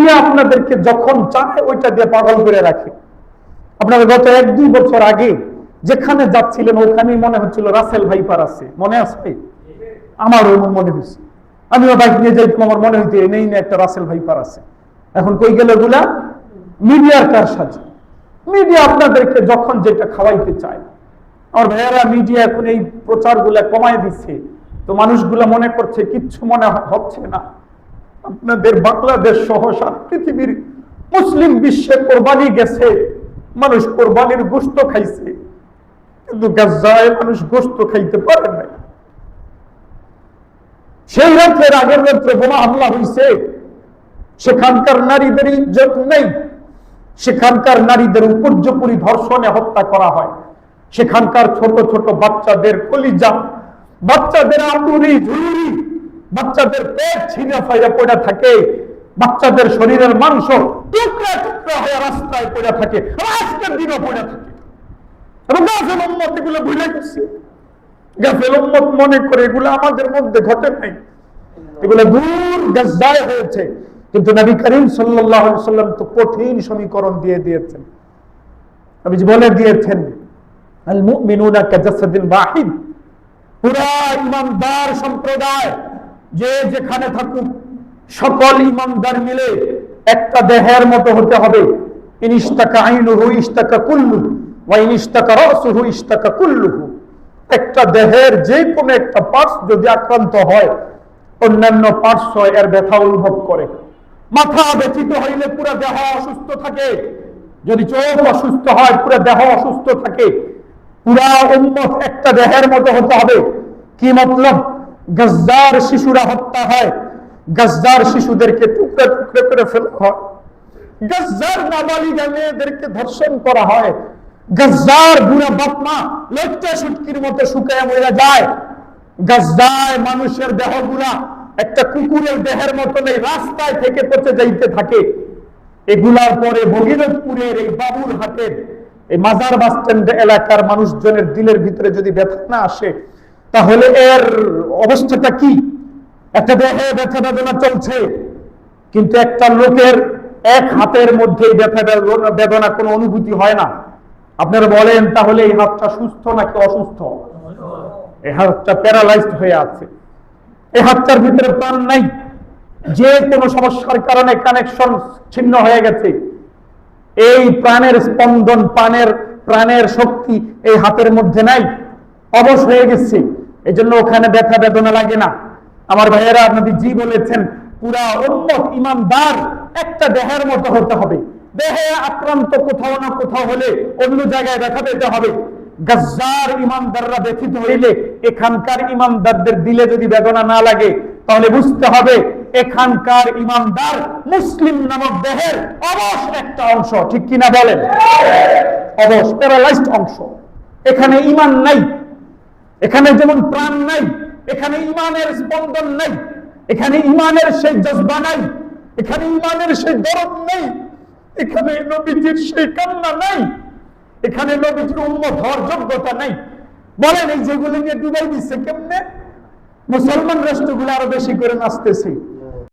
Media আপনাদেরকে যখন চায় ওইটা দিয়ে পাগল করে রাখে। আপনারা গত 1-2 বছর আগে যেখানে যাচ্ছিলেন ওখানেই মনে হচ্ছিল রাসেল ভাইপার আছে, মনে আছে? আমারও মনে হয়েছে, আমিও বাইক নিয়ে যাইতাম, আমার মনে হইতে নেই না একটা রাসেল ভাইপার আছে। এখন কই গেল ওগুলা? মিডিয়ার কারসাজি। মিডিয়া আপনাদেরকে যখন যেটা খাওয়াইতে চায়। আমার ভাইয়ারা, মিডিয়া এখন এই প্রচারগুলা কমায় দিচ্ছে, তো মানুষগুলা মনে করছে কিচ্ছু মনে হচ্ছে না। আপনাদের বাংলাদেশ সহ সারা পৃথিবীর মুসলিম বিশ্বে কোরবানি গেছে, মানুষ কোরবানির গোশত খাইছে, কিন্তু গাজায় মানুষ গোশত খাইতে পারে নাই। সেই রাতের আগের রাত্রে বোমা হামলা হয়েছে, সেখানকার নারীদের ইজ্জত নেই, সেখানকার নারীদের উপর্যুপরি ধর্ষণে হত্যা করা হয়, সেখানকার ছোট ছোট বাচ্চাদের কলিজা, বাচ্চাদের আতুরি ঝুড়ি, বাচ্চাদের পেট ছিঁড়ে ফাইয়া পড়ে থাকে, বাচ্চাদের শরীরের মাংস টুকরা টুকরা হয়ে রাস্তায় পড়ে থাকে, আজকের দিনও পড়ে থাকে। এবং গাফেল উম্মত এগুলো ভুলে গেছে। গাফেল উম্মত মনে করে এগুলো আমাদের মধ্যে ঘটে নাই, এগুলো দূর গাজায় হয়েছে। কিন্তু নবী করিম সাল্লাল্লাহু আলাইহি ওয়াসাল্লাম তো কঠিন সমীকরণ দিয়ে দিয়েছেন। নবী বলে দিয়েছেন, আল মুমিনুনা কাজাসাদিন ওয়াহিদ, পুরা ঈমানদার সম্প্রদায় যে যেখানে থাকুক সকল ঈমানদার মিলে একটা দেহের মতো হতে হবে। ইনিশতাকা আইনুহু ইশতাকা কুল্লুহু ওয়া ইনিশতাকা রাসুহু ইশতাকা কুল্লুহু। একটা দেহের যে কোনো একটা পার্টস যদি আক্রান্ত হয়, অন্যান্য পার্টস এর ব্যথা অনুভব করে। মাথা ব্যথিত হইলে পুরো দেহ অসুস্থ থাকে, যদি চোখ অসুস্থ হয় পুরো দেহ অসুস্থ থাকে। পুরা উম্মত একটা দেহের মতো হতে হবে। কি মতলব? গাজ্জার শিশুরা হত্যা হয়, গাজ্জার শিশুদেরকে টুকরা টুকরা করে ফেলা হয়, গাজ্জার নাবালিগা মেয়েদেরকে ধর্ষণ করা হয়, গাজ্জার বুড়া বাপমা লজ্জা সুটকির মতো শুকায় মরে যায়, গাজ্জায় মানুষের দেহগুলা একটা কুকুরের দেহের মতো নেই, রাস্তায় থেকে পচে যাইতে থাকে। এগুলার পরে ভগীরথপুরের এই বাবুরহাটের এই মাজার বাস স্ট্যান্ড এলাকার মানুষজনের দিলের ভিতরে যদি ব্যথা না আসে, তাহলে এর অবস্থাটা কি? একটা দেহে ব্যথা বেদনা চলছে, কিন্তু একটা লোকের এক হাতের মধ্যে ব্যথা বেদনা কোনো অনুভূতি হয় না। আপনারা বলেন তাহলে এই হাতটা সুস্থ নাকি অসুস্থ? এই হাতটা প্যারালাইজড হয়ে আছে, এই হাতটার ভিতরে প্রাণ নাই, যে কোনো সমস্যার কারণে কানেকশন ছিন্ন হয়ে গেছে। এই প্রাণের স্পন্দন, প্রাণের শক্তি এই হাতের মধ্যে নাই, অবশ হয়ে গেছে। এই জন্য ওখানে ব্যথা বেদনা লাগে না। আমার ভাইয়েরা, নবীজি বলেছেন পুরা উম্মত ঈমানদার একটা দেহের মতো হতে হবে। দেহে আক্রান্ত কোথাও না কোথাও হলে অন্য জায়গায় ব্যথা পেতে হবে। গাজ্জার ঈমানদাররা ব্যথিত হইলে এখানকার ঈমানদারদের দিলে যদি বেদনা না লাগে, তাহলে বুঝতে হবে এখানকার ঈমানদার মুসলিম নামক দেহের অবশ একটা অংশ। ঠিক কিনা বলেন? অবশ, প্যারালাইজড অংশ। এখানে ঈমান নাই, এখানে যেমন প্রাণ নাই, এখানে ঈমানের স্পন্দন নাই, এখানে ঈমানের সেই জজবা নাই, এখানে ঈমানের সেই দরদ নাই, এখানে নবীজির সেই কান্না নাই, এখানে নবীজির উম্মত হওয়ার যোগ্যতা নাই। বলেন এই যেগুলো নিয়ে ডুবাই দিচ্ছে কেমনে? মুসলমান রাষ্ট্রগুলো আরো বেশি করে নাচতেছে।